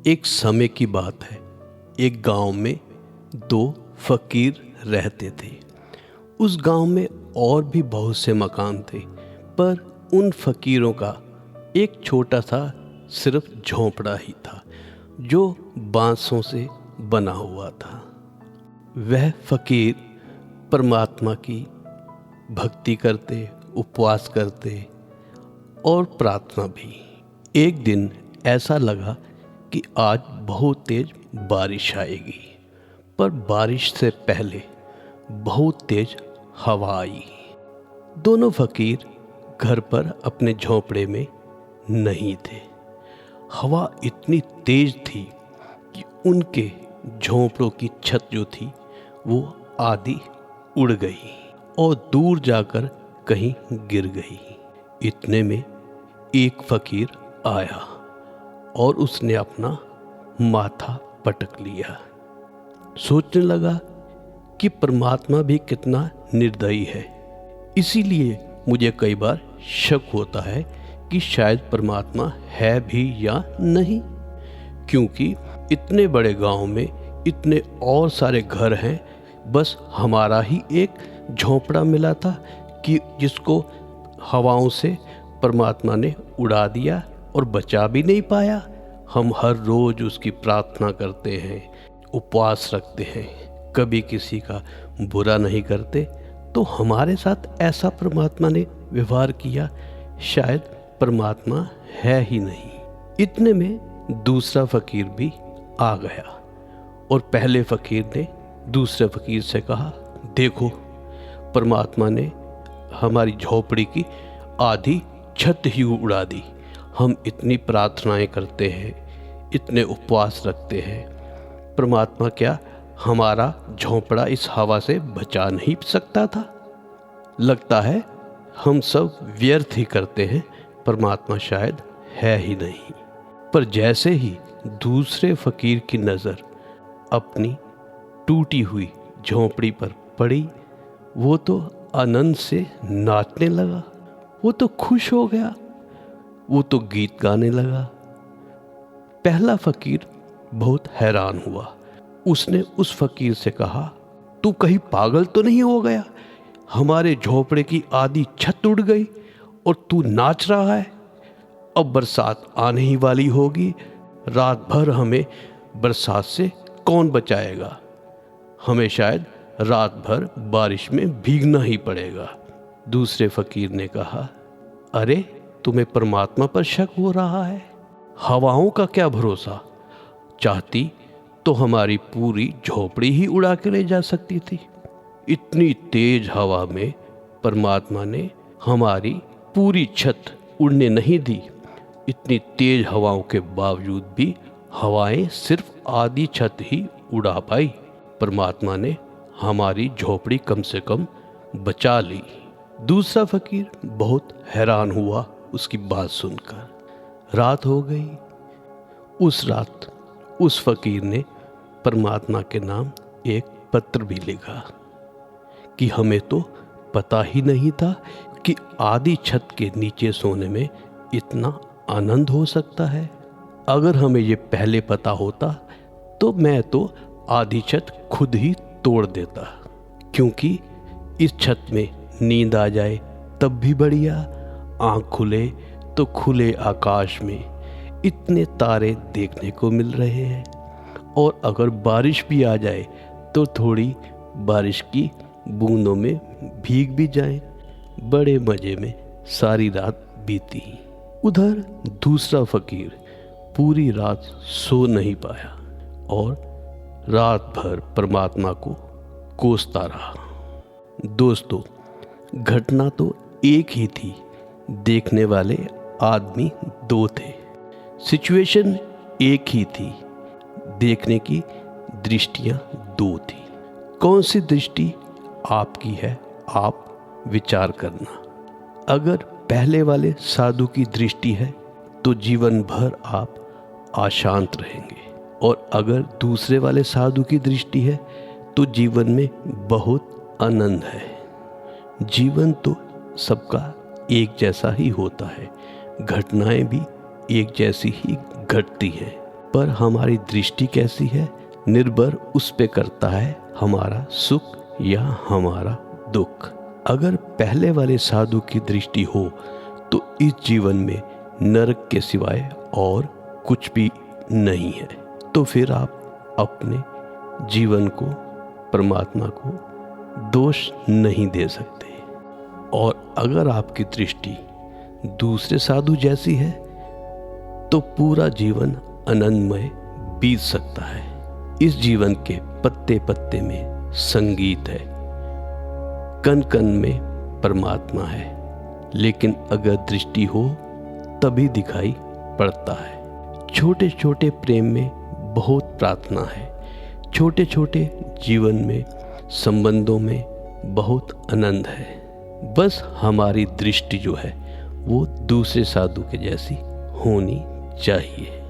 एक समय की बात है। एक गांव में दो फकीर रहते थे। उस गांव में और भी बहुत से मकान थे, पर उन फकीरों का एक छोटा सा सिर्फ झोंपड़ा ही था, जो बांसों से बना हुआ था। वह फकीर परमात्मा की भक्ति करते, उपवास करते और प्रार्थना भी। एक दिन ऐसा लगा कि आज बहुत तेज बारिश आएगी, पर बारिश से पहले बहुत तेज हवा आई। दोनों फकीर घर पर अपने झोंपड़े में नहीं थे। हवा इतनी तेज थी कि उनके झोंपड़ों की छत जो थी वो आधी उड़ गई और दूर जाकर कहीं गिर गई। इतने में एक फकीर आया और उसने अपना माथा पटक लिया। सोचने लगा कि परमात्मा भी कितना निर्दयी है। इसीलिए मुझे कई बार शक होता है कि शायद परमात्मा है भी या नहीं, क्योंकि इतने बड़े गांव में इतने और सारे घर हैं, बस हमारा ही एक झोंपड़ा मिला था कि जिसको हवाओं से परमात्मा ने उड़ा दिया और बचा भी नहीं पाया। हम हर रोज उसकी प्रार्थना करते हैं, उपवास रखते हैं, कभी किसी का बुरा नहीं करते, तो हमारे साथ ऐसा परमात्मा ने व्यवहार किया। शायद परमात्मा है ही नहीं। इतने में दूसरा फकीर भी आ गया और पहले फकीर ने दूसरे फकीर से कहा, देखो, परमात्मा ने हमारी झोपड़ी की आधी छत ही उड़ा दी। हम इतनी प्रार्थनाएं करते हैं, इतने उपवास रखते हैं, परमात्मा क्या हमारा झोंपड़ा इस हवा से बचा नहीं सकता था? लगता है हम सब व्यर्थ ही करते हैं, परमात्मा शायद है ही नहीं। पर जैसे ही दूसरे फकीर की नज़र अपनी टूटी हुई झोंपड़ी पर पड़ी, वो तो आनंद से नाचने लगा, वो तो खुश हो गया, वो तो गीत गाने लगा। पहला फकीर बहुत हैरान हुआ। उसने उस फकीर से कहा, तू कहीं पागल तो नहीं हो गया? हमारे झोंपड़े की आधी छत उड़ गई और तू नाच रहा है। अब बरसात आने ही वाली होगी, रात भर हमें बरसात से कौन बचाएगा? हमें शायद रात भर बारिश में भीगना ही पड़ेगा। दूसरे फकीर ने कहा, अरे, तुम्हें परमात्मा पर शक हो रहा है? हवाओं का क्या भरोसा? चाहती तो हमारी पूरी झोपड़ी ही उड़ा के ले जा सकती थी। इतनी तेज हवा में परमात्मा ने हमारी पूरी छत उड़ने नहीं दी। इतनी तेज हवाओं के बावजूद भी हवाएं सिर्फ आधी छत ही उड़ा पाई। परमात्मा ने हमारी झोपड़ी कम से कम बचा ली। दूसरा फकीर बहुत हैरान हुआ उसकी बात सुनकर। रात हो गई। उस रात उस फकीर ने परमात्मा के नाम एक पत्र भी लिखा कि हमें तो पता ही नहीं था कि आधी छत के नीचे सोने में इतना आनंद हो सकता है। अगर हमें ये पहले पता होता तो मैं तो आधी छत खुद ही तोड़ देता, क्योंकि इस छत में नींद आ जाए तब भी बढ़िया। आँख खुले तो खुले आकाश में इतने तारे देखने को मिल रहे हैं, और अगर बारिश भी आ जाए तो थोड़ी बारिश की बूंदों में भीग भी जाएं। बड़े मज़े में सारी रात बीती। उधर दूसरा फकीर पूरी रात सो नहीं पाया और रात भर परमात्मा को कोसता रहा। दोस्तों, घटना तो एक ही थी, देखने वाले आदमी दो थे। सिचुएशन एक ही थी, देखने की दृष्टियां दो थी। कौन सी दृष्टि आपकी है, आप विचार करना। अगर पहले वाले साधु की दृष्टि है तो जीवन भर आप अशांत रहेंगे, और अगर दूसरे वाले साधु की दृष्टि है तो जीवन में बहुत आनंद है। जीवन तो सबका एक जैसा ही होता है, घटनाएं भी एक जैसी ही घटती हैं। पर हमारी दृष्टि कैसी है निर्भर उस पे करता है हमारा सुख या हमारा दुख। अगर पहले वाले साधु की दृष्टि हो तो इस जीवन में नरक के सिवाय और कुछ भी नहीं है, तो फिर आप अपने जीवन को, परमात्मा को दोष नहीं दे सकते। और अगर आपकी दृष्टि दूसरे साधु जैसी है तो पूरा जीवन आनंदमय बीत सकता है। इस जीवन के पत्ते पत्ते में संगीत है, कण कण में परमात्मा है, लेकिन अगर दृष्टि हो तभी दिखाई पड़ता है। छोटे छोटे प्रेम में बहुत प्रार्थना है, छोटे छोटे जीवन में संबंधों में बहुत आनंद है। बस हमारी दृष्टि जो है वो दूसरे साधु के जैसी होनी चाहिए।